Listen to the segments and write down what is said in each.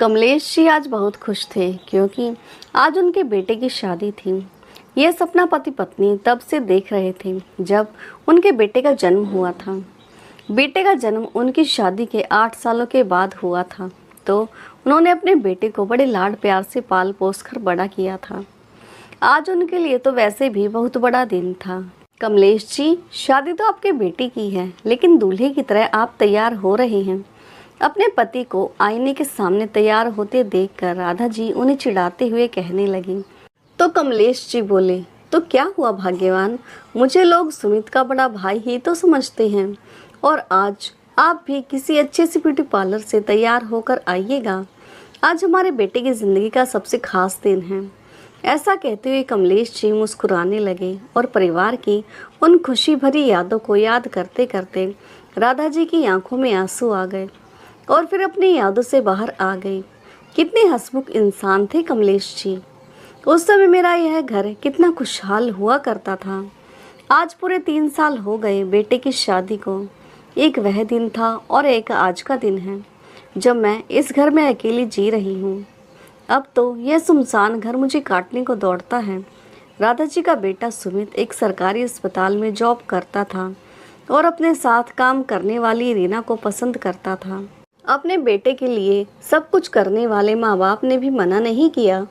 कमलेश जी आज बहुत खुश थे क्योंकि आज उनके बेटे की शादी थी। यह सपना पति पत्नी तब से देख रहे थे जब उनके बेटे का जन्म हुआ था। बेटे का जन्म उनकी शादी के 8 सालों के बाद हुआ था, तो उन्होंने अपने बेटे को बड़े लाड प्यार से पाल पोस कर बड़ा किया था। आज उनके लिए तो वैसे भी बहुत बड़ा दिन था। कमलेश जी, शादी तो आपके बेटे की है, लेकिन दूल्हे की तरह आप तैयार हो रहे हैं। अपने पति को आईने के सामने तैयार होते देखकर राधा जी उन्हें चिढ़ाते हुए कहने लगी। तो कमलेश जी बोले, तो क्या हुआ भाग्यवान, मुझे लोग सुमित का बड़ा भाई ही तो समझते हैं, और आज आप भी किसी अच्छे से ब्यूटी पार्लर से तैयार होकर आइएगा। आज हमारे बेटे की ज़िंदगी का सबसे खास दिन है। ऐसा कहते हुए कमलेश जी मुस्कुराने लगे और परिवार की उन खुशी भरी यादों को याद करते करते राधा जी की आंखों में आंसू आ गए और फिर अपनी यादों से बाहर आ गई। कितने हंसमुख इंसान थे कमलेश जी। उस समय मेरा यह घर कितना खुशहाल हुआ करता था। आज पूरे 3 साल हो गए बेटे की शादी को। एक वह दिन था और एक आज का दिन है जब मैं इस घर में अकेली जी रही हूँ। अब तो यह सुनसान घर मुझे काटने को दौड़ता है। राधा जी का बेटा सुमित एक सरकारी अस्पताल में जॉब करता था और अपने साथ काम करने वाली रीना को पसंद करता था। अपने बेटे के लिए सब कुछ करने वाले माँ बाप ने भी मना नहीं किया।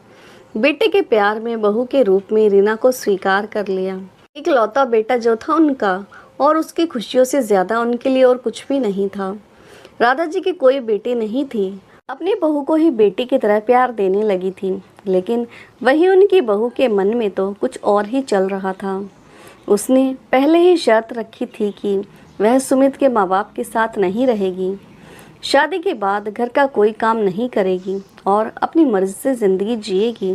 बेटे के प्यार में बहू के रूप में रीना को स्वीकार कर लिया। इकलौता बेटा जो था उनका, और उसकी खुशियों से ज़्यादा उनके लिए और कुछ भी नहीं था। राधा जी की कोई बेटी नहीं थी। अपनी बहू को ही बेटी की तरह प्यार देने लगी थी, लेकिन वही उनकी बहू के मन में तो कुछ और ही चल रहा था। उसने पहले ही शर्त रखी थी कि वह सुमित के माँ बाप के साथ नहीं रहेगी। शादी के बाद घर का कोई काम नहीं करेगी और अपनी मर्जी से ज़िंदगी जिएगी।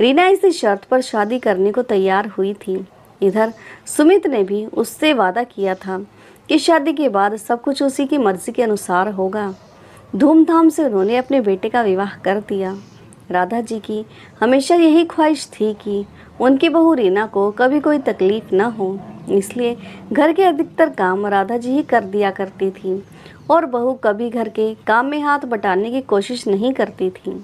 रीना इसी शर्त पर शादी करने को तैयार हुई थी। इधर सुमित ने भी उससे वादा किया था कि शादी के बाद सब कुछ उसी की मर्जी के अनुसार होगा। धूमधाम से उन्होंने अपने बेटे का विवाह कर दिया। राधा जी की हमेशा यही ख्वाहिश थी कि उनकी बहू रीना को कभी कोई तकलीफ न हो, इसलिए घर के अधिकतर काम राधा जी ही कर दिया करती थी और बहू कभी घर के काम में हाथ बटाने की कोशिश नहीं करती थी।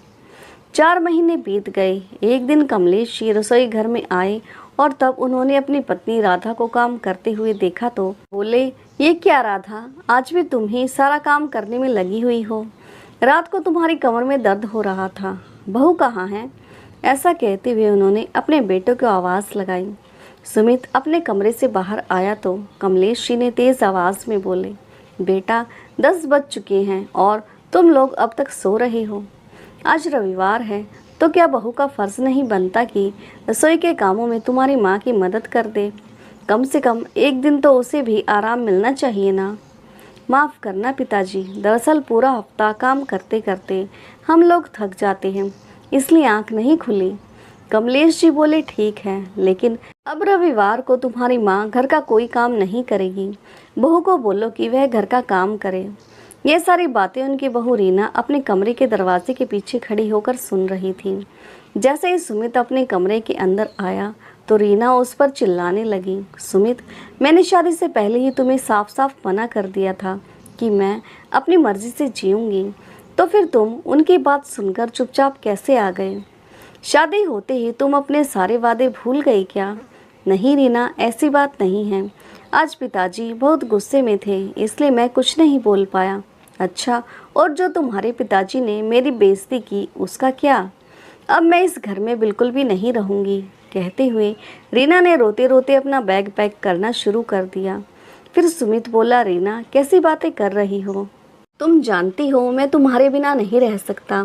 4 महीने बीत गए। एक दिन कमलेश जी रसोई घर में आए और तब उन्होंने अपनी पत्नी राधा को काम करते हुए देखा तो बोले, ये क्या राधा, आज भी तुम ही सारा काम करने में लगी हुई हो। रात को तुम्हारी कमर में दर्द हो रहा था, बहू कहाँ है? ऐसा कहते हुए उन्होंने अपने बेटे को आवाज़ लगाई। सुमित अपने कमरे से बाहर आया तो कमलेश जी ने तेज़ आवाज़ में बोले, बेटा 10 बज चुके हैं और तुम लोग अब तक सो रहे हो। आज रविवार है तो क्या बहू का फ़र्ज़ नहीं बनता कि रसोई के कामों में तुम्हारी माँ की मदद कर दे? कम से कम एक दिन तो उसे भी आराम मिलना चाहिए ना। माफ़ करना पिताजी, दरअसल पूरा हफ्ता काम करते करते हम लोग थक जाते हैं, इसलिए आँख नहीं खुली। कमलेश जी बोले, ठीक है, लेकिन अब रविवार को तुम्हारी माँ घर का कोई काम नहीं करेगी। बहू को बोलो कि वह घर का काम करे। ये सारी बातें उनकी बहू रीना अपने कमरे के दरवाजे के पीछे खड़ी होकर सुन रही थी। जैसे ही सुमित अपने कमरे के अंदर आया तो रीना उस पर चिल्लाने लगी, सुमित, मैंने शादी से पहले ही तुम्हें साफ साफ मना कर दिया था कि मैं अपनी मर्जी से जीऊँगी, तो फिर तुम उनकी बात सुनकर चुपचाप कैसे आ गए? शादी होते ही तुम अपने सारे वादे भूल गई क्या? नहीं रीना, ऐसी बात नहीं है। आज पिताजी बहुत गुस्से में थे, इसलिए मैं कुछ नहीं बोल पाया। अच्छा, और जो तुम्हारे पिताजी ने मेरी बेइज्जती की उसका क्या? अब मैं इस घर में बिल्कुल भी नहीं रहूँगी। कहते हुए रीना ने रोते रोते अपना बैग पैक करना शुरू कर दिया। फिर सुमित बोला, रीना कैसी बातें कर रही हो? तुम जानती हो मैं तुम्हारे बिना नहीं रह सकता,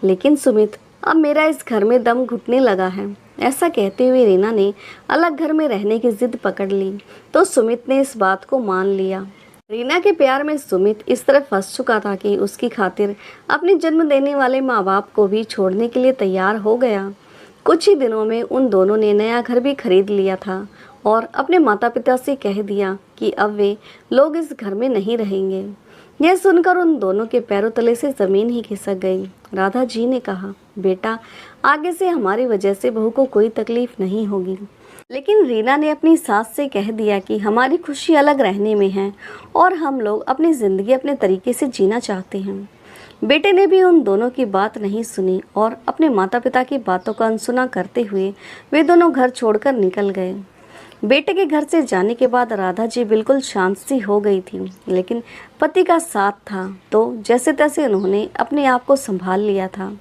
लेकिन सुमित अब मेरा इस घर में दम घुटने लगा है। ऐसा कहते हुए रीना ने अलग घर में रहने की जिद पकड़ ली तो सुमित ने इस बात को मान लिया। रीना के प्यार में सुमित इस तरह फंस चुका था कि उसकी खातिर अपने जन्म देने वाले माँ बाप को भी छोड़ने के लिए तैयार हो गया। कुछ ही दिनों में उन दोनों ने नया घर भी खरीद लिया था और अपने माता पिता से कह दिया कि अब वे लोग इस घर में नहीं रहेंगे। यह सुनकर उन दोनों के पैरों तले से ज़मीन ही खिसक गई। राधा जी ने कहा, बेटा आगे से हमारी वजह से बहू को कोई तकलीफ नहीं होगी। लेकिन रीना ने अपनी सास से कह दिया कि हमारी खुशी अलग रहने में है और हम लोग अपनी ज़िंदगी अपने तरीके से जीना चाहते हैं। बेटे ने भी उन दोनों की बात नहीं सुनी और अपने माता पिता की बातों का अनसुना करते हुए वे दोनों घर छोड़कर निकल गए। बेटे के घर से जाने के बाद राधा जी बिल्कुल शांत सी हो गई थी, लेकिन पति का साथ था तो जैसे तैसे उन्होंने अपने आप को संभाल लिया था।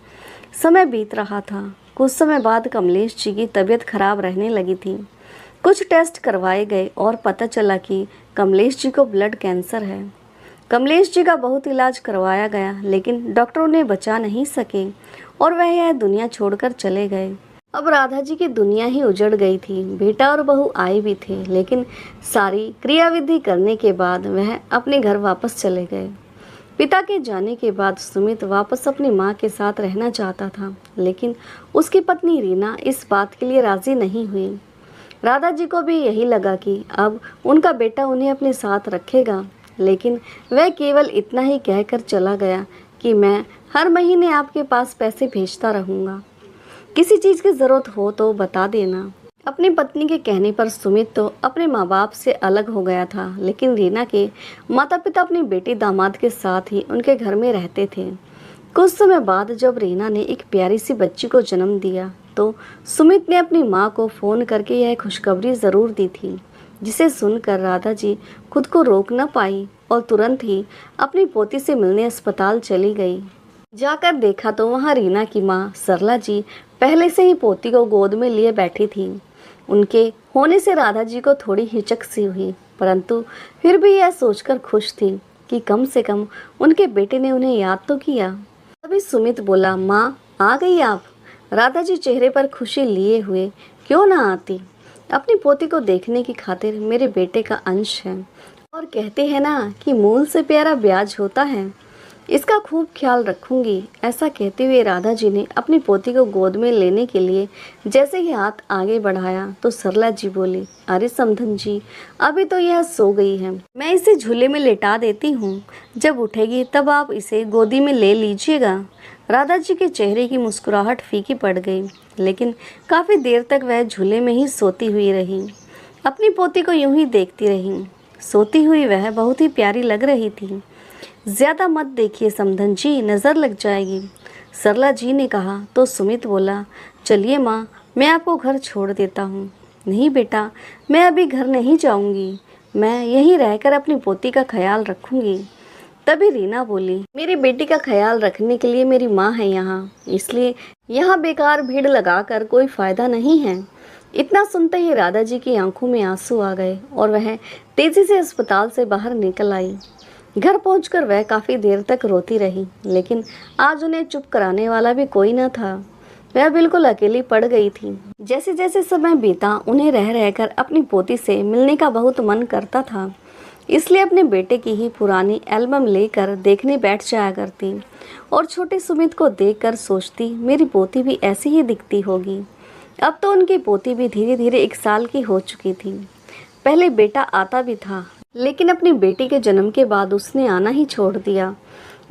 समय बीत रहा था। कुछ समय बाद कमलेश जी की तबीयत खराब रहने लगी थी। कुछ टेस्ट करवाए गए और पता चला कि कमलेश जी को ब्लड कैंसर है। कमलेश जी का बहुत इलाज करवाया गया, लेकिन डॉक्टर उन्हें बचा नहीं सके और वह यह दुनिया छोड़कर चले गए। अब राधा जी की दुनिया ही उजड़ गई थी। बेटा और बहू आए भी थे, लेकिन सारी क्रियाविधि करने के बाद वह अपने घर वापस चले गए। पिता के जाने के बाद सुमित वापस अपनी माँ के साथ रहना चाहता था, लेकिन उसकी पत्नी रीना इस बात के लिए राजी नहीं हुई। राधा जी को भी यही लगा कि अब उनका बेटा उन्हें अपने साथ रखेगा, लेकिन वह केवल इतना ही कहकर चला गया कि मैं हर महीने आपके पास पैसे भेजता रहूँगा। किसी चीज़ की ज़रूरत हो तो बता देना। अपनी पत्नी के कहने पर सुमित तो अपने माँ बाप से अलग हो गया था, लेकिन रीना के माता पिता अपनी बेटी दामाद के साथ ही उनके घर में रहते थे। कुछ समय बाद जब रीना ने एक प्यारी सी बच्ची को जन्म दिया तो सुमित ने अपनी माँ को फ़ोन करके यह खुशखबरी ज़रूर दी थी, जिसे सुनकर राधा जी खुद को रोक न पाई और तुरंत ही अपनी पोती से मिलने अस्पताल चली गई। जाकर देखा तो वहाँ रीना की माँ सरला जी पहले से ही पोती को गोद में लिए बैठी थी। उनके होने से राधा जी को थोड़ी हिचक सी हुई, परंतु फिर भी यह सोचकर खुश थी कि कम से कम उनके बेटे ने उन्हें याद तो किया। तभी सुमित बोला, माँ आ गई आप? राधा जी चेहरे पर खुशी लिए हुए, क्यों ना आती, अपनी पोती को देखने की खातिर मेरे बेटे का अंश है, और कहते हैं ना कि मूल से प्यारा ब्याज होता है, इसका खूब ख्याल रखूंगी। ऐसा कहते हुए राधा जी ने अपनी पोती को गोद में लेने के लिए जैसे ही हाथ आगे बढ़ाया तो सरला जी बोली, अरे समधन जी, अभी तो यह सो गई है, मैं इसे झूले में लेटा देती हूँ, जब उठेगी तब आप इसे गोदी में ले लीजिएगा। राधा जी के चेहरे की मुस्कुराहट फीकी पड़ गई, लेकिन काफ़ी देर तक वह झूले में ही सोती हुई रही। अपनी पोती को यूं ही देखती रही। सोती हुई वह बहुत ही प्यारी लग रही थी। ज़्यादा मत देखिए समधन जी, नज़र लग जाएगी, सरला जी ने कहा तो सुमित बोला, चलिए माँ, मैं आपको घर छोड़ देता हूँ। नहीं बेटा, मैं अभी घर नहीं जाऊँगी, मैं यहीं रहकर अपनी पोती का ख्याल रखूँगी। तभी रीना बोली, मेरी बेटी का ख्याल रखने के लिए मेरी माँ है यहाँ, इसलिए यहाँ बेकार भीड़ लगाकर कोई फ़ायदा नहीं है। इतना सुनते ही राधा जी की आंखों में आंसू आ गए और वह तेज़ी से अस्पताल से बाहर निकल आई। घर पहुंचकर वह काफ़ी देर तक रोती रही, लेकिन आज उन्हें चुप कराने वाला भी कोई न था। वह बिल्कुल अकेली पड़ गई थी। जैसे जैसे समय बीता उन्हें रह रहकर अपनी पोती से मिलने का बहुत मन करता था, इसलिए अपने बेटे की ही पुरानी एल्बम लेकर देखने बैठ जाया करती और छोटे सुमित को देखकर सोचती, मेरी पोती भी ऐसी ही दिखती होगी। अब तो उनकी पोती भी धीरे धीरे 1 साल की हो चुकी थी। पहले बेटा आता भी था, लेकिन अपनी बेटी के जन्म के बाद उसने आना ही छोड़ दिया।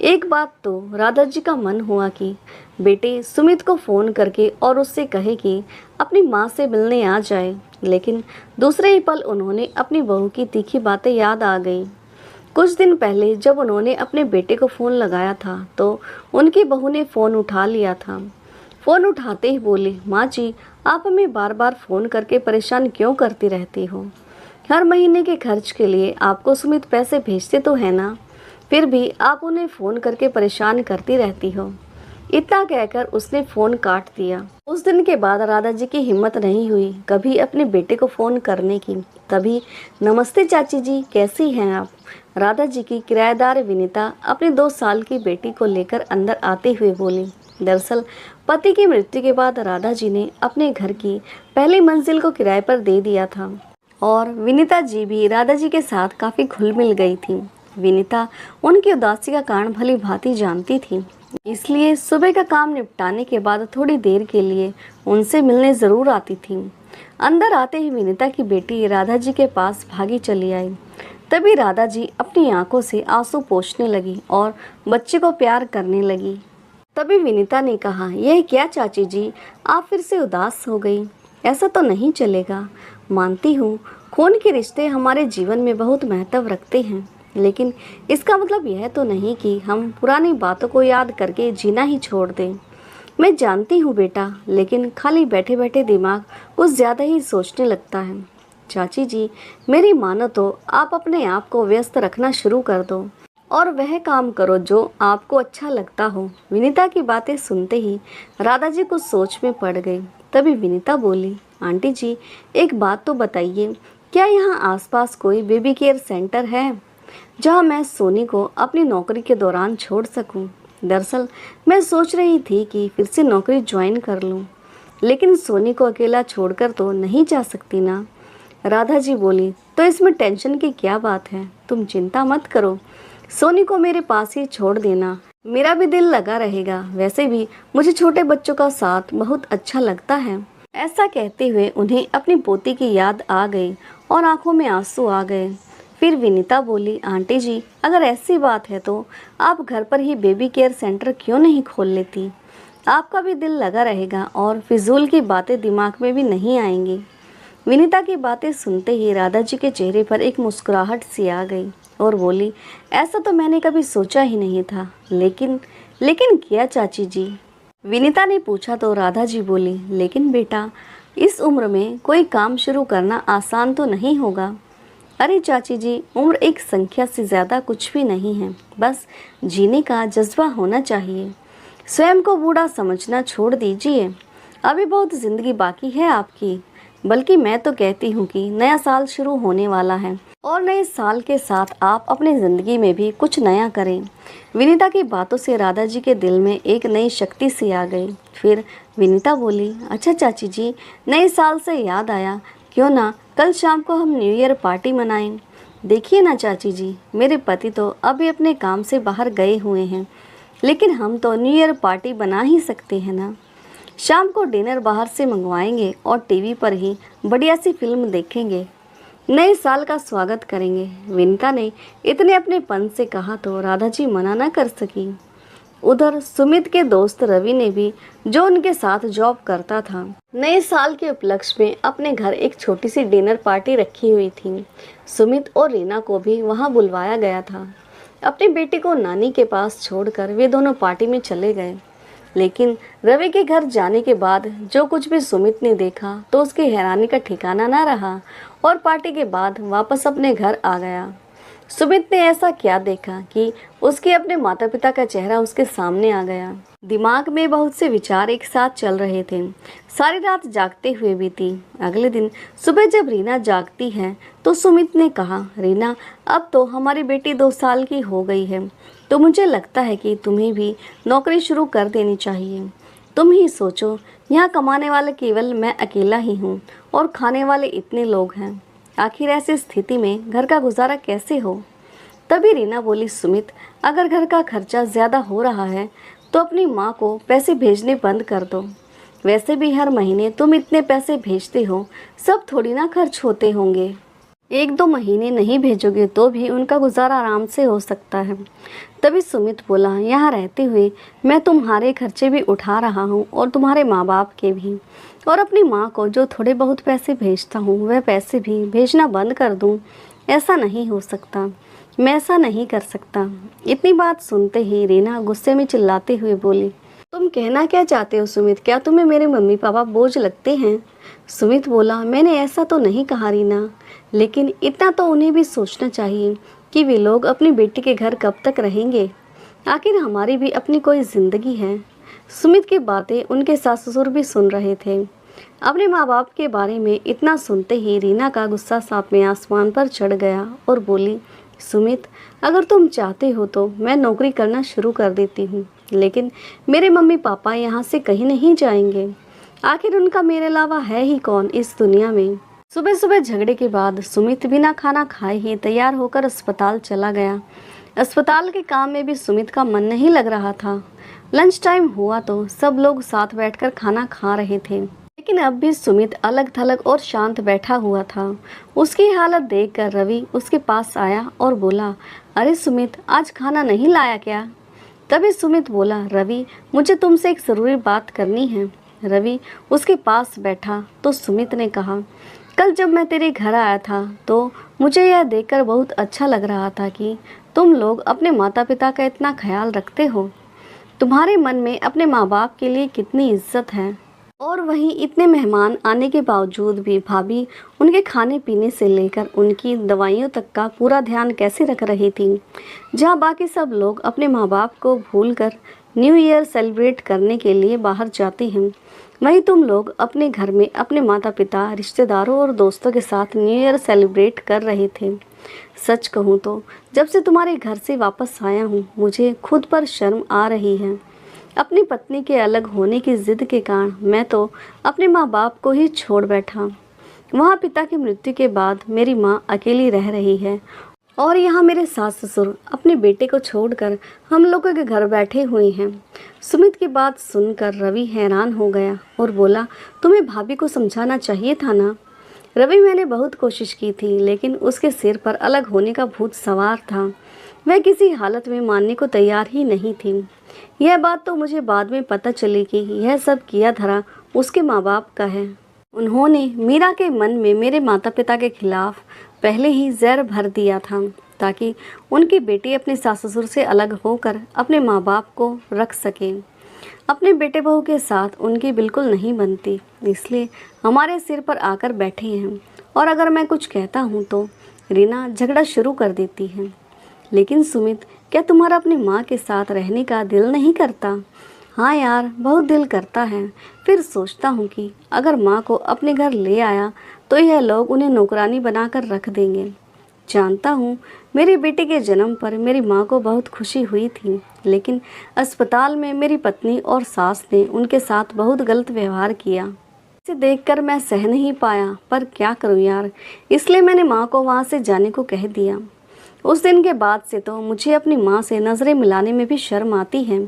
एक बात तो राधा जी का मन हुआ कि बेटे सुमित को फ़ोन करके और उससे कहे कि अपनी माँ से मिलने आ जाए, लेकिन दूसरे ही पल उन्होंने अपनी बहू की तीखी बातें याद आ गई। कुछ दिन पहले जब उन्होंने अपने बेटे को फ़ोन लगाया था तो उनकी बहू ने फ़ोन उठा लिया था। फ़ोन उठाते ही बोली, माँ जी, आप हमें बार बार फ़ोन करके परेशान क्यों करती रहती हो? हर महीने के खर्च के लिए आपको सुमित पैसे भेजते तो है ना, फिर भी आप उन्हें फ़ोन करके परेशान करती रहती हो। इतना कहकर उसने फ़ोन काट दिया। उस दिन के बाद राधा जी की हिम्मत नहीं हुई कभी अपने बेटे को फ़ोन करने की। तभी, नमस्ते चाची जी, कैसी हैं आप? राधा जी की किराएदार विनीता अपनी 2 साल की बेटी को लेकर अंदर आते हुए बोली। दरअसल पति की मृत्यु के बाद राधा जी ने अपने घर की पहली मंजिल को किराए पर दे दिया था और विनीता जी भी राधा जी के साथ काफ़ी घुल मिल गई थी। विनीता उनकी उदासी का कारण भली भांति जानती थी, इसलिए सुबह का काम निपटाने के बाद थोड़ी देर के लिए उनसे मिलने ज़रूर आती थी। अंदर आते ही विनीता की बेटी राधा जी के पास भागी चली आई। तभी राधा जी अपनी आंखों से आंसू पोंछने लगी और बच्चे को प्यार करने लगी। तभी विनीता ने कहा, यह क्या चाची जी, आप फिर से उदास हो गई? ऐसा तो नहीं चलेगा। मानती हूँ खून के रिश्ते हमारे जीवन में बहुत महत्व रखते हैं, लेकिन इसका मतलब यह तो नहीं कि हम पुरानी बातों को याद करके जीना ही छोड़ दें। मैं जानती हूँ बेटा, लेकिन खाली बैठे बैठे दिमाग कुछ ज़्यादा ही सोचने लगता है। चाची जी, मेरी मानो तो आप अपने आप को व्यस्त रखना शुरू कर दो और वह काम करो जो आपको अच्छा लगता हो। विनीता की बातें सुनते ही राधा जी कुछ सोच में पड़ गई। तभी विनीता बोली, आंटी जी, एक बात तो बताइए, क्या यहाँ आसपास कोई बेबी केयर सेंटर है जहाँ मैं सोनी को अपनी नौकरी के दौरान छोड़ सकूँ? दरअसल मैं सोच रही थी कि फिर से नौकरी ज्वाइन कर लूँ, लेकिन सोनी को अकेला छोड़कर तो नहीं जा सकती ना। राधा जी बोली, तो इसमें टेंशन की क्या बात है, तुम चिंता मत करो, सोनी को मेरे पास ही छोड़ देना, मेरा भी दिल लगा रहेगा। वैसे भी मुझे छोटे बच्चों का साथ बहुत अच्छा लगता है। ऐसा कहते हुए उन्हें अपनी पोती की याद आ गई और आंखों में आंसू आ गए। फिर विनीता बोली, आंटी जी, अगर ऐसी बात है तो आप घर पर ही बेबी केयर सेंटर क्यों नहीं खोल लेती? आपका भी दिल लगा रहेगा और फिजूल की बातें दिमाग में भी नहीं आएंगी। विनीता की बातें सुनते ही राधा जी के चेहरे पर एक मुस्कुराहट सी आ गई और बोली, ऐसा तो मैंने कभी सोचा ही नहीं था, लेकिन क्या चाची जी? विनीता ने पूछा तो राधा जी बोली, लेकिन बेटा, इस उम्र में कोई काम शुरू करना आसान तो नहीं होगा। अरे चाची जी, उम्र एक संख्या से ज़्यादा कुछ भी नहीं है, बस जीने का जज्बा होना चाहिए। स्वयं को बूढ़ा समझना छोड़ दीजिए, अभी बहुत ज़िंदगी बाकी है आपकी। बल्कि मैं तो कहती हूँ कि नया साल शुरू होने वाला है और नए साल के साथ आप अपनी ज़िंदगी में भी कुछ नया करें। विनीता की बातों से राधा जी के दिल में एक नई शक्ति सी आ गई। फिर विनीता बोली, अच्छा चाची जी, नए साल से याद आया, क्यों ना कल शाम को हम न्यू ईयर पार्टी मनाएं। देखिए ना चाची जी, मेरे पति तो अभी अपने काम से बाहर गए हुए हैं, लेकिन हम तो न्यू ईयर पार्टी बना ही सकते हैं ना। शाम को डिनर बाहर से मंगवाएंगे और टीवी पर ही बढ़िया सी फिल्म देखेंगे, नए साल का स्वागत करेंगे। विनीता ने इतने अपनेपन से कहा तो राधा जी मना न कर सकी। उधर सुमित के दोस्त रवि ने भी, जो उनके साथ जॉब करता था, नए साल के उपलक्ष्य में अपने घर एक छोटी सी डिनर पार्टी रखी हुई थी। सुमित और रीना को भी वहां बुलवाया गया था। अपनी बेटी को नानी के पास छोड़कर वे दोनों पार्टी में चले गए। लेकिन रवि के घर जाने के बाद जो कुछ भी सुमित ने देखा तो उसकी हैरानी का ठिकाना ना रहा और पार्टी के बाद वापस अपने घर आ गया। सुमित ने ऐसा क्या देखा कि उसके अपने माता पिता का चेहरा उसके सामने आ गया। दिमाग में बहुत से विचार एक साथ चल रहे थे। सारी रात जागते हुए बीती। अगले दिन सुबह जब रीना जागती है तो सुमित ने कहा, रीना, अब तो हमारी बेटी 2 साल की हो गई है, तो मुझे लगता है कि तुम्हें भी नौकरी शुरू कर देनी चाहिए। तुम ही सोचो, यहाँ कमाने वाले केवल मैं अकेला ही हूँ और खाने वाले इतने लोग हैं। आखिर ऐसी स्थिति में घर का गुजारा कैसे हो? तभी रीना बोली, सुमित, अगर घर का खर्चा ज़्यादा हो रहा है तो अपनी माँ को पैसे भेजने बंद कर दो। वैसे भी हर महीने तुम इतने पैसे भेजते हो, सब थोड़ी ना खर्च होते होंगे। 1-2 महीने नहीं भेजोगे तो भी उनका गुजारा आराम से हो सकता है। तभी सुमित बोला, यहाँ रहते हुए मैं तुम्हारे खर्चे भी उठा रहा हूँ और तुम्हारे माँ बाप के भी, और अपनी माँ को जो थोड़े बहुत पैसे भेजता हूँ वह पैसे भी भेजना बंद कर दूँ? ऐसा नहीं हो सकता, मैं ऐसा नहीं कर सकता। इतनी बात सुनते ही रीना गुस्से में चिल्लाते हुए बोली, तुम कहना क्या चाहते हो सुमित? क्या तुम्हें मेरे मम्मी पापा बोझ लगते हैं? सुमित बोला, मैंने ऐसा तो नहीं कहा रीना, लेकिन इतना तो उन्हें भी सोचना चाहिए कि वे लोग अपनी बेटी के घर कब तक रहेंगे। आखिर हमारी भी अपनी कोई ज़िंदगी है। सुमित की बातें उनके सास ससुर भी सुन रहे थे। अपने माँ बाप के बारे में इतना सुनते ही रीना का गुस्सा साथ में आसमान पर चढ़ गया और बोली, सुमित, अगर तुम चाहते हो तो मैं नौकरी करना शुरू कर देती हूँ, लेकिन मेरे मम्मी पापा यहाँ से कहीं नहीं जाएंगे। आखिर उनका मेरे अलावा है ही कौन इस दुनिया में। सुबह सुबह झगड़े के बाद सुमित बिना खाना खाए ही तैयार होकर अस्पताल चला गया। अस्पताल के काम में भी सुमित का मन नहीं लग रहा था। लंच टाइम हुआ तो सब लोग साथ बैठकर खाना खा रहे थे, लेकिन अब भी सुमित अलग थलग और शांत बैठा हुआ था। उसकी हालत देखकर रवि उसके पास आया और बोला, अरे सुमित, आज खाना नहीं लाया क्या? तभी सुमित बोला, रवि, मुझे तुमसे एक ज़रूरी बात करनी है। रवि उसके पास बैठा तो सुमित ने कहा, कल जब मैं तेरे घर आया था तो मुझे यह देखकर बहुत अच्छा लग रहा था कि तुम लोग अपने माता पिता का इतना ख्याल रखते हो। तुम्हारे मन में अपने माँ बाप के लिए कितनी इज्जत है। और वहीं इतने मेहमान आने के बावजूद भी भाभी उनके खाने पीने से लेकर उनकी दवाइयों तक का पूरा ध्यान कैसे रख रही थी। जहाँ बाकी सब लोग अपने माँ बाप को भूलकर न्यू ईयर सेलिब्रेट करने के लिए बाहर जाते हैं, वहीं तुम लोग अपने घर में अपने माता पिता, रिश्तेदारों और दोस्तों के साथ न्यू ईयर सेलिब्रेट कर रहे थे। सच कहूँ तो जब से तुम्हारे घर से वापस आया हूँ मुझे खुद पर शर्म आ रही है। अपनी पत्नी के अलग होने की जिद के कारण मैं तो अपने माँ बाप को ही छोड़ बैठा। वहाँ पिता की मृत्यु के बाद मेरी माँ अकेली रह रही है और यहाँ मेरे सास ससुर अपने बेटे को छोड़कर हम लोगों के घर बैठे हुए हैं। सुमित की बात सुनकर रवि हैरान हो गया और बोला, तुम्हें भाभी को समझाना चाहिए था ना। रवि, मैंने बहुत कोशिश की थी लेकिन उसके सिर पर अलग होने का भूत सवार था। वह किसी हालत में मानने को तैयार ही नहीं थी। यह बात तो मुझे बाद में पता चली कि यह सब किया धरा उसके माँ बाप का है। उन्होंने मीरा के मन में मेरे माता पिता के खिलाफ पहले ही जहर भर दिया था ताकि उनकी बेटी अपने सास ससुर से अलग होकर अपने माँ बाप को रख सके। अपने बेटे बहू के साथ उनकी बिल्कुल नहीं बनती, इसलिए हमारे सिर पर आकर बैठे हैं और अगर मैं कुछ कहता हूँ तो रीना झगड़ा शुरू कर देती है। लेकिन सुमित, क्या तुम्हारा अपनी माँ के साथ रहने का दिल नहीं करता? हाँ यार, बहुत दिल करता है। फिर सोचता हूँ कि अगर माँ को अपने घर ले आया तो यह लोग उन्हें नौकरानी बनाकर रख देंगे। जानता हूँ मेरी बेटी के जन्म पर मेरी माँ को बहुत खुशी हुई थी, लेकिन अस्पताल में मेरी पत्नी और सास ने उनके साथ बहुत गलत व्यवहार किया। इसे देखकर मैं सह नहीं पाया, पर क्या करूँ यार, इसलिए मैंने माँ को वहाँ से जाने को कह दिया। उस दिन के बाद से तो मुझे अपनी माँ से नज़रें मिलाने में भी शर्म आती है।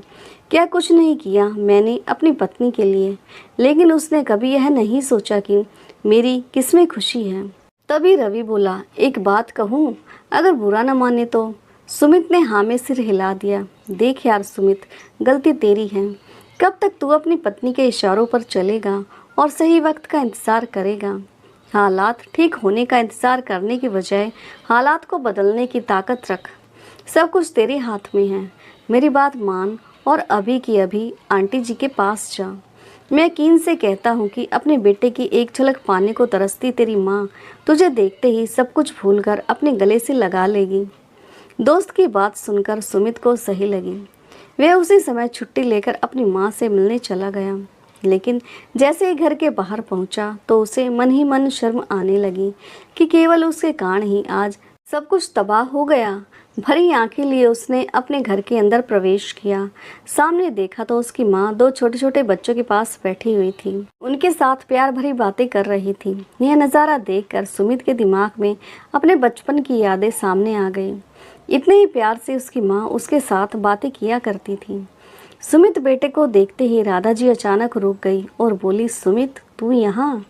क्या कुछ नहीं किया मैंने अपनी पत्नी के लिए, लेकिन उसने कभी यह नहीं सोचा कि मेरी किसमें खुशी है। तभी रवि बोला, एक बात कहूँ, अगर बुरा न माने तो। सुमित ने हाँ में सिर हिला दिया। देख यार सुमित, गलती तेरी है। कब तक तू अपनी पत्नी के इशारों पर चलेगा और सही वक्त का इंतज़ार करेगा? हालात ठीक होने का इंतज़ार करने की बजाय हालात को बदलने की ताकत रख। सब कुछ तेरे हाथ में है। मेरी बात मान और अभी की अभी आंटी जी के पास जा। मैं यकीन से कहता हूँ कि अपने बेटे की एक झलक पाने को तरसती तेरी माँ तुझे देखते ही सब कुछ भूलकर अपने गले से लगा लेगी। दोस्त की बात सुनकर सुमित को सही लगी। वह उसी समय छुट्टी लेकर अपनी माँ से मिलने चला गया, लेकिन जैसे ही घर के बाहर पहुंचा तो उसे मन ही मन शर्म आने लगी कि केवल उसके कारण ही आज सब कुछ तबाह हो गया। भरी आंखें लिए उसने अपने घर के अंदर प्रवेश किया। सामने देखा तो उसकी माँ दो छोटे छोटे बच्चों के पास बैठी हुई थी, उनके साथ प्यार भरी बातें कर रही थी। यह नज़ारा देखकर सुमित के दिमाग में अपने बचपन की यादें सामने आ गई। इतने ही प्यार से उसकी माँ उसके साथ बातें किया करती थी। सुमित बेटे को देखते ही राधा जी अचानक रुक गई और बोली, सुमित तू यहाँ?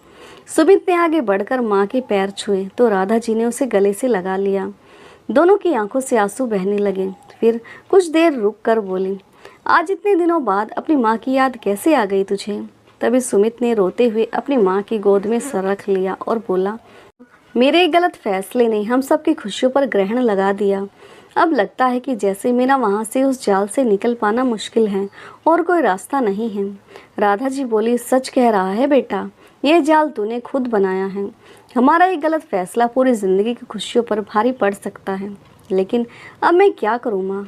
सुमित ने आगे बढ़कर माँ के पैर छुए तो राधा जी ने उसे गले से लगा लिया। दोनों की आंखों से आंसू बहने लगे। फिर कुछ देर रुक कर बोली, आज इतने दिनों बाद अपनी माँ की याद कैसे आ गई तुझे? तभी सुमित ने रोते हुए अपनी माँ की गोद में सर रख लिया और बोला, मेरे गलत फैसले ने हम सबकी खुशियों पर ग्रहण लगा दिया। अब लगता है कि जैसे मेरा वहाँ से उस जाल से निकल पाना मुश्किल है और कोई रास्ता नहीं है। राधा जी बोली, सच कह रहा है बेटा, यह जाल तूने खुद बनाया है। हमारा एक गलत फैसला पूरी ज़िंदगी की खुशियों पर भारी पड़ सकता है, लेकिन अब मैं क्या करूँ माँ?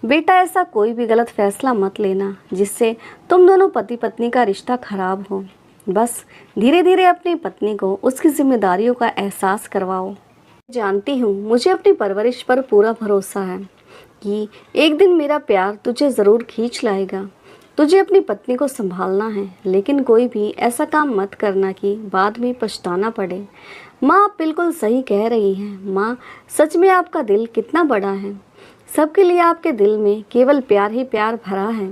बेटा, ऐसा कोई भी गलत फैसला मत लेना जिससे तुम दोनों पति पत्नी का रिश्ता खराब हो। बस धीरे धीरे अपनी पत्नी को उसकी जिम्मेदारियों का एहसास करवाओ। जानती हूँ मुझे अपनी परवरिश पर पूरा भरोसा है कि एक दिन मेरा प्यार तुझे ज़रूर खींच लाएगा। तुझे अपनी पत्नी को संभालना है, लेकिन कोई भी ऐसा काम मत करना कि बाद में पछताना पड़े। माँ आप बिल्कुल सही कह रही हैं। माँ, सच में आपका दिल कितना बड़ा है। सबके लिए आपके दिल में केवल प्यार ही प्यार भरा है।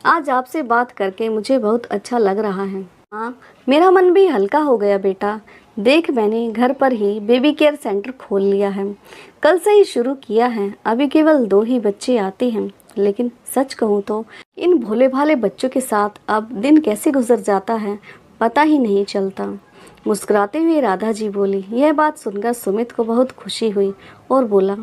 आज आपसे बात करके मुझे बहुत अच्छा लग रहा है। माँ, मेरा मन भी हल्का हो गया बेटा। देख, मैंने घर पर ही बेबी केयर सेंटर खोल लिया है। कल से ही शुरू किया है। अभी केवल 2 ही बच्चे आते हैं, लेकिन सच कहूँ तो इन भोले भाले बच्चों के साथ अब दिन कैसे गुजर जाता है पता ही नहीं चलता। मुस्कुराते हुए राधा जी बोली। यह बात सुनकर सुमित को बहुत खुशी हुई और बोला,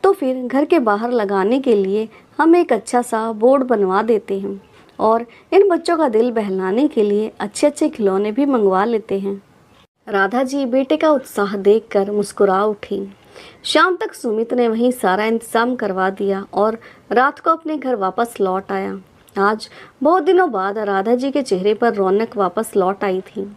तो फिर घर के बाहर लगाने के लिए हम एक अच्छा सा बोर्ड बनवा देते हैं और इन बच्चों का दिल बहलाने के लिए अच्छे अच्छे खिलौने भी मंगवा लेते हैं। राधा जी बेटे का उत्साह देखकर मुस्कुरा उठी। शाम तक सुमित ने वहीं सारा इंतजाम करवा दिया और रात को अपने घर वापस लौट आया। आज बहुत दिनों बाद राधा जी के चेहरे पर रौनक वापस लौट आई थी।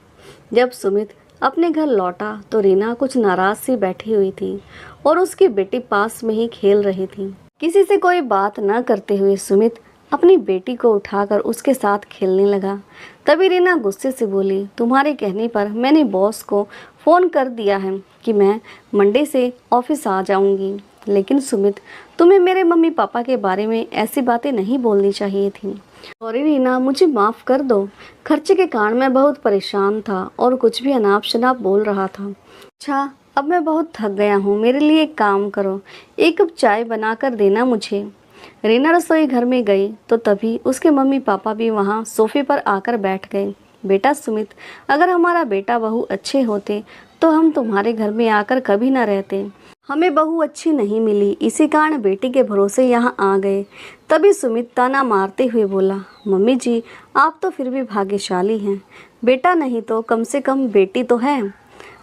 जब सुमित अपने घर लौटा तो रीना कुछ नाराज सी बैठी हुई थी और उसकी बेटी पास में ही खेल रही थी। किसी से कोई बात न करते हुए सुमित अपनी बेटी को उठाकर उसके साथ खेलने लगा। तभी रीना गुस्से से बोली, तुम्हारे कहने पर मैंने बॉस को फ़ोन कर दिया है कि मैं मंडे से ऑफिस आ जाऊंगी। लेकिन सुमित, तुम्हें मेरे मम्मी पापा के बारे में ऐसी बातें नहीं बोलनी चाहिए थी। सॉरी रीना, मुझे माफ़ कर दो। खर्चे के कारण मैं बहुत परेशान था और कुछ भी अनाप शनाप बोल रहा था। अच्छा, अब मैं बहुत थक गया हूँ, मेरे लिए एक काम करो, एक कप चाय बना कर देना मुझे। रीना रसोई घर में गई तो तभी उसके मम्मी पापा भी वहाँ सोफे पर आकर बैठ गए। बेटा सुमित, अगर हमारा बेटा बहू अच्छे होते तो हम तुम्हारे घर में आकर कभी न रहते। हमें बहू अच्छी नहीं मिली, इसी कारण बेटी के भरोसे यहाँ आ गए। तभी सुमित ताना मारते हुए बोला, मम्मी जी आप तो फिर भी भाग्यशाली हैं। बेटा नहीं तो कम से कम बेटी तो है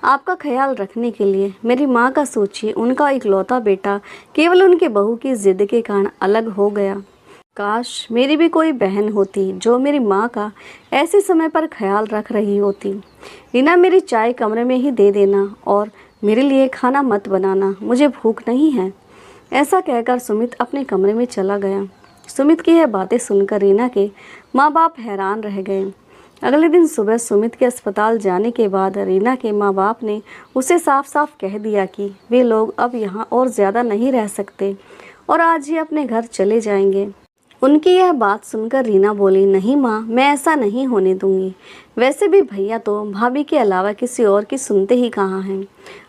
आपका ख्याल रखने के लिए। मेरी माँ का सोचिए, उनका इकलौता बेटा केवल उनके बहू की जिद के कारण अलग हो गया। काश मेरी भी कोई बहन होती जो मेरी माँ का ऐसे समय पर ख्याल रख रही होती। रीना, मेरी चाय कमरे में ही दे देना और मेरे लिए खाना मत बनाना, मुझे भूख नहीं है। ऐसा कहकर सुमित अपने कमरे में चला गया। सुमित की यह बातें सुनकर रीना के माँ बाप हैरान रह गए। अगले दिन सुबह सुमित के अस्पताल जाने के बाद रीना के माँ बाप ने उसे साफ साफ कह दिया कि वे लोग अब यहाँ और ज़्यादा नहीं रह सकते और आज ही अपने घर चले जाएंगे। उनकी यह बात सुनकर रीना बोली, नहीं माँ, मैं ऐसा नहीं होने दूंगी। वैसे भी भैया तो भाभी के अलावा किसी और की सुनते ही कहाँ हैं।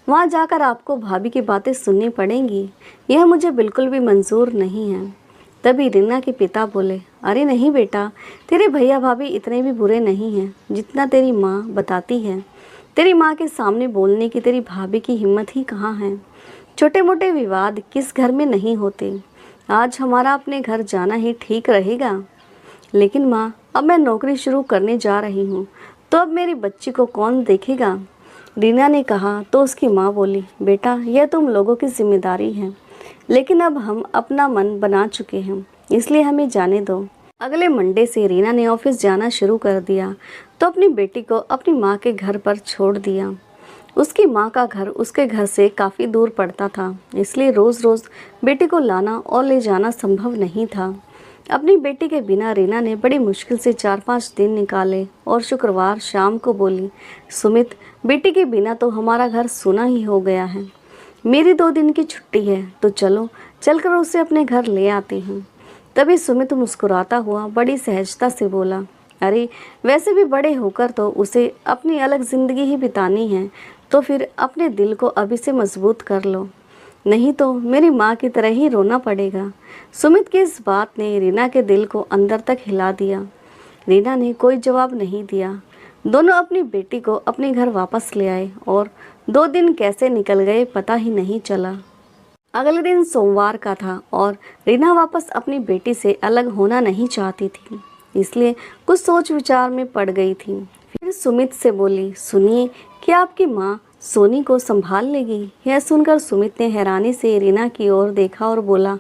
वहाँ जाकर आपको भाभी की बातें सुननी पड़ेंगी। यह मुझे बिल्कुल भी मंजूर नहीं है। तभी रीना के पिता बोले, अरे नहीं बेटा, तेरे भैया भाभी इतने भी बुरे नहीं हैं जितना तेरी माँ बताती है। तेरी माँ के सामने बोलने की तेरी भाभी की हिम्मत ही कहाँ है। छोटे मोटे विवाद किस घर में नहीं होते। आज हमारा अपने घर जाना ही ठीक रहेगा। लेकिन माँ, अब मैं नौकरी शुरू करने जा रही हूँ तो अब मेरी बच्ची को कौन देखेगा। रीना ने कहा तो उसकी माँ बोली, बेटा यह तुम लोगों की जिम्मेदारी है, लेकिन अब हम अपना मन बना चुके हैं, इसलिए हमें जाने दो। अगले मंडे से रीना ने ऑफिस जाना शुरू कर दिया तो अपनी बेटी को अपनी माँ के घर पर छोड़ दिया। उसकी माँ का घर उसके घर से काफ़ी दूर पड़ता था, इसलिए रोज़ रोज़ बेटी को लाना और ले जाना संभव नहीं था। अपनी बेटी के बिना रीना ने बड़ी मुश्किल से 4-5 दिन निकाले और शुक्रवार शाम को बोली, सुमित, बेटी के बिना तो हमारा घर सूना ही हो गया है। मेरी 2 दिन की छुट्टी है तो चलकर उसे अपने घर ले आती हूँ। तभी सुमित मुस्कुराता हुआ बड़ी सहजता से बोला, अरे वैसे भी बड़े होकर तो उसे अपनी अलग ज़िंदगी ही बितानी है, तो फिर अपने दिल को अभी से मजबूत कर लो, नहीं तो मेरी माँ की तरह ही रोना पड़ेगा। सुमित की इस बात ने रीना के दिल को अंदर तक हिला दिया। रीना ने कोई जवाब नहीं दिया। दोनों अपनी बेटी को अपने घर वापस ले आए और 2 दिन कैसे निकल गए पता ही नहीं चला। अगले दिन सोमवार का था और रीना वापस अपनी बेटी से अलग होना नहीं चाहती थी, इसलिए कुछ सोच विचार में पड़ गई थी। फिर सुमित से बोली, सुनिए, क्या आपकी माँ सोनी को संभाल लेगी? यह सुनकर सुमित ने हैरानी से रीना की ओर देखा और बोला,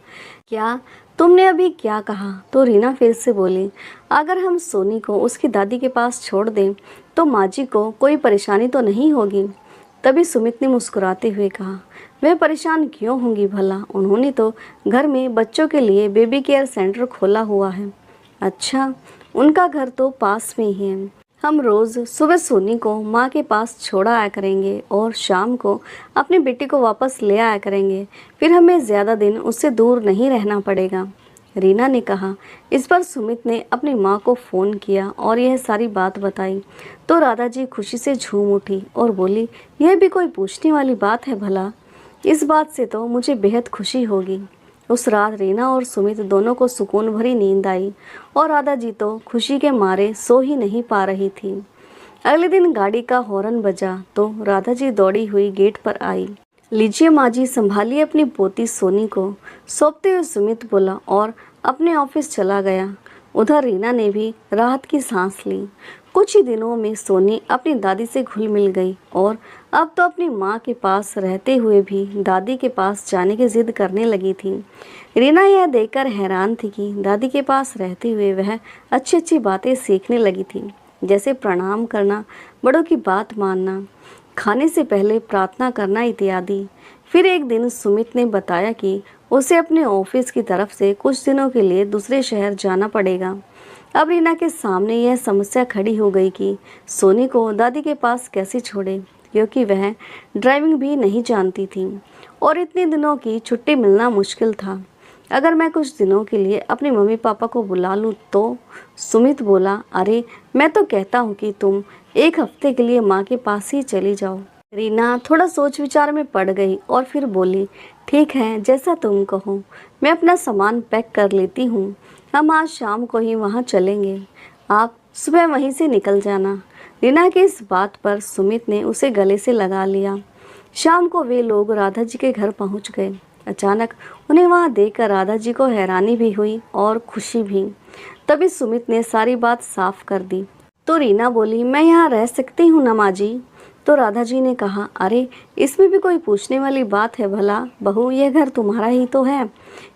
क्या तुमने अभी क्या कहा? तो रीना फिर से बोली, अगर हम सोनी को उसकी दादी के पास छोड़ दें तो माँ जी को कोई परेशानी तो नहीं होगी। तभी सुमित ने मुस्कुराते हुए कहा, वह परेशान क्यों होंगी भला, उन्होंने तो घर में बच्चों के लिए बेबी केयर सेंटर खोला हुआ है। अच्छा, उनका घर तो पास में ही है। हम रोज़ सुबह सोनी को माँ के पास छोड़ा आया करेंगे और शाम को अपनी बेटी को वापस ले आया करेंगे, फिर हमें ज़्यादा दिन उससे दूर नहीं रहना पड़ेगा, रीना ने कहा। इस पर सुमित ने अपनी माँ को फ़ोन किया और यह सारी बात बताई तो राधा जी खुशी से झूम उठी और बोली, यह भी कोई पूछने वाली बात है भला, इस बात से तो मुझे बेहद खुशी होगी। उस रात रीना और सुमित दोनों को सुकून भरी नींद आई और राधा जी तो खुशी के मारे सो ही नहीं पा रही थी। अगले दिन गाड़ी का हॉर्न बजा तो राधा जी दौड़ी हुई गेट पर आई। लीजिए माँ जी, संभालिए अपनी पोती सोनी को, सौंपते हुए सुमित बोला और अपने ऑफिस चला गया। उधर रीना ने भी राहत की सांस ली। कुछ ही दिनों में सोनी अपनी दादी से घुल मिल गई और अब तो अपनी माँ के पास रहते हुए भी दादी के पास जाने की जिद करने लगी थी। रीना यह देखकर हैरान थी कि दादी के पास रहते हुए वह अच्छी अच्छी बातें सीखने लगी थी, जैसे प्रणाम करना, बड़ों की बात मानना, खाने से पहले प्रार्थना करना इत्यादि। फिर एक दिन सुमित ने बताया कि उसे अपने ऑफिस की तरफ से कुछ दिनों के लिए दूसरे शहर जाना पड़ेगा। अब रीना के सामने यह समस्या खड़ी हो गई कि सोनी को दादी के पास कैसे छोड़े, क्योंकि वह ड्राइविंग भी नहीं जानती थी और इतने दिनों की छुट्टी मिलना मुश्किल था। अगर मैं कुछ दिनों के लिए अपने मम्मी पापा को बुला लूँ तो? सुमित बोला, अरे मैं तो कहता हूँ कि तुम एक हफ्ते के लिए माँ के पास ही चली जाओ। रीना थोड़ा सोच विचार में पड़ गई और फिर बोली, ठीक है, जैसा तुम कहो। मैं अपना सामान पैक कर लेती हूँ। हम आज शाम को ही वहाँ चलेंगे, आप सुबह वहीं से निकल जाना। रीना की इस बात पर सुमित ने उसे गले से लगा लिया। शाम को वे लोग राधा जी के घर पहुँच गए। अचानक उन्हें वहाँ देखकर राधा जी को हैरानी भी हुई और खुशी भी। तभी सुमित ने सारी बात साफ कर दी। तो रीना बोली, मैं यहाँ रह सकती हूँ ना माँ जी? तो राधा जी ने कहा, अरे इसमें भी कोई पूछने वाली बात है भला बहू, यह घर तुम्हारा ही तो है।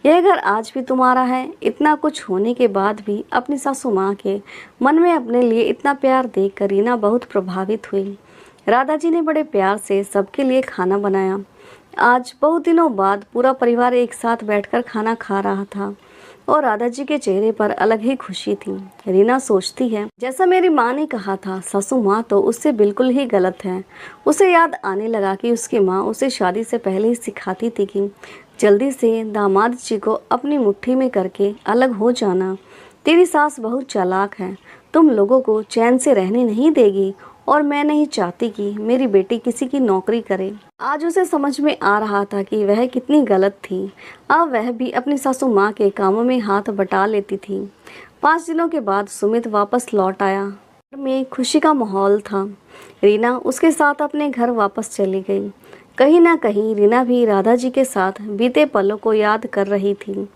यह घर आज भी तुम्हारा है। इतना कुछ होने के बाद भी अपनी सासू माँ के मन में अपने लिए इतना प्यार देखकर रीना बहुत प्रभावित हुई। राधा जी ने बड़े प्यार से सबके लिए खाना बनाया। आज बहुत दिनों बाद पूरा परिवार एक साथ बैठकर खाना खा रहा था और राधा जी के चेहरे पर अलग ही खुशी थी। रीना सोचती है, जैसा मेरी माँ ने कहा था, सासू माँ तो उससे बिल्कुल ही गलत है। उसे याद आने लगा कि उसकी माँ उसे शादी से पहले ही सिखाती थी कि जल्दी से दामाद जी को अपनी मुट्ठी में करके अलग हो जाना। तेरी सास बहुत चालाक है, तुम लोगों को चैन से रहने नहीं देगी और मैं नहीं चाहती कि मेरी बेटी किसी की नौकरी करे। आज उसे समझ में आ रहा था कि वह कितनी गलत थी। अब वह भी अपनी सासू माँ के कामों में हाथ बटा लेती थी। 5 दिनों के बाद सुमित वापस लौट आया। घर में खुशी का माहौल था। रीना उसके साथ अपने घर वापस चली गई। कहीं ना कहीं रीना भी राधा जी के साथ बीते पलों को याद कर रही थी।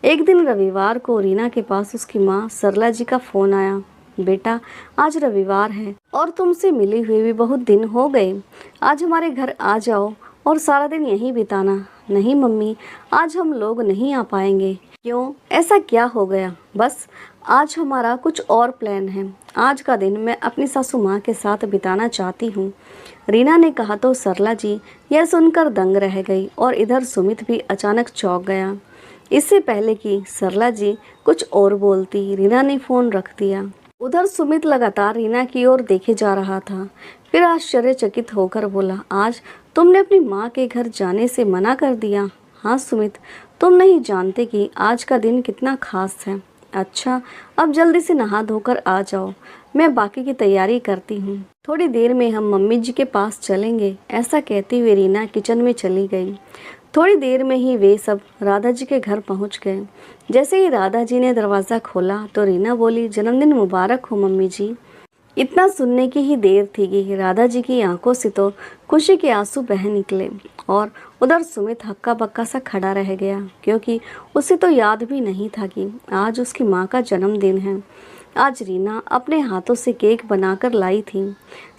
एक दिन रविवार को रीना के पास उसकी माँ सरला जी का फोन आया। बेटा, आज रविवार है और तुमसे मिले हुए भी बहुत दिन हो गए। आज हमारे घर आ जाओ और सारा दिन यहीं बिताना। नहीं मम्मी, आज हम लोग नहीं आ पाएंगे। क्यों, ऐसा क्या हो गया? बस आज हमारा कुछ और प्लान है। आज का दिन मैं अपनी सासू माँ के साथ बिताना चाहती हूँ, रीना ने कहा। तो सरला जी यह सुनकर दंग रह गई और इधर सुमित भी अचानक चौंक गया। इससे पहले कि सरला जी कुछ और बोलती, रीना ने फ़ोन रख दिया। उधर सुमित लगातार रीना की ओर देखे जा रहा था। फिर आश्चर्यचकित होकर बोला, आज तुमने अपनी माँ के घर जाने से मना कर दिया? हाँ सुमित, तुम नहीं जानते कि आज का दिन कितना खास है। अच्छा, अब जल्दी से नहा धोकर आ जाओ, मैं बाकी की तैयारी करती हूँ। थोड़ी देर में हम मम्मी जी के पास चलेंगे। ऐसा कहती हुए रीना किचन में चली गई। थोड़ी देर में ही वे सब राधा जी के घर पहुंच गए। जैसे ही राधा जी ने दरवाज़ा खोला तो रीना बोली, जन्मदिन मुबारक हो मम्मी जी। इतना सुनने की ही देर थी कि राधा जी की आंखों से तो खुशी के आंसू बह निकले और उधर सुमित हक्का बक्का सा खड़ा रह गया, क्योंकि उसे तो याद भी नहीं था कि आज उसकी माँ का जन्मदिन है। आज रीना अपने हाथों से केक बनाकर लाई थी।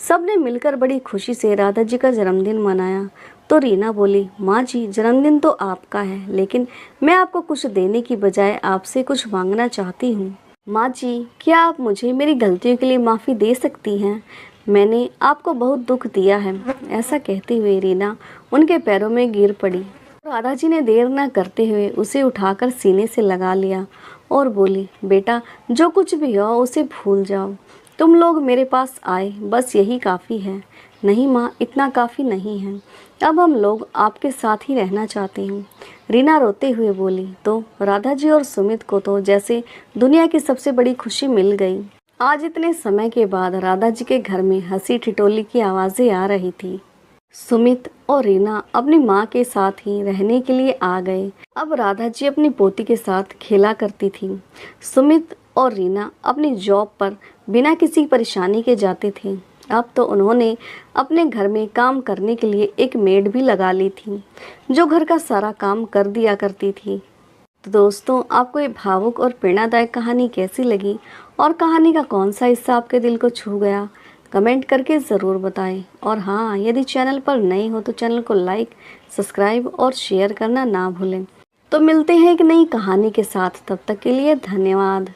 सबने मिलकर बड़ी खुशी से राधा जी का जन्मदिन मनाया। तो रीना बोली, माँ जी, जन्मदिन तो आपका है, लेकिन मैं आपको कुछ देने की बजाय आपसे कुछ मांगना चाहती हूँ। माँ जी, क्या आप मुझे मेरी गलतियों के लिए माफ़ी दे सकती हैं? मैंने आपको बहुत दुख दिया है। ऐसा कहते हुए रीना उनके पैरों में गिर पड़ी। राधा जी ने देर न करते हुए उसे उठाकर सीने से लगा लिया और बोली, बेटा, जो कुछ भी हो उसे भूल जाओ। तुम लोग मेरे पास आए, बस यही काफ़ी है। नहीं माँ, इतना काफ़ी नहीं है। अब हम लोग आपके साथ ही रहना चाहते हैं, रीना रोते हुए बोली। तो राधा जी और सुमित को तो जैसे दुनिया की सबसे बड़ी खुशी मिल गई। आज इतने समय के बाद राधा जी के घर में हंसी ठिठोली की आवाज़ें आ रही थी। सुमित और रीना अपनी माँ के साथ ही रहने के लिए आ गए। अब राधा जी अपनी पोती के साथ खेला करती थी। सुमित और रीना अपनी जॉब पर बिना किसी परेशानी के जाते थे अब तो उन्होंने अपने घर में काम करने के लिए एक मेड भी लगा ली थी, जो घर का सारा काम कर दिया करती थी। तो दोस्तों, आपको ये भावुक और प्रेरणादायक कहानी कैसी लगी और कहानी का कौन सा हिस्सा आपके दिल को छू गया, कमेंट करके ज़रूर बताएं। और हाँ, यदि चैनल पर नए हो तो चैनल को लाइक, सब्सक्राइब और शेयर करना ना भूलें। तो मिलते हैं एक नई कहानी के साथ, तब तक के लिए धन्यवाद।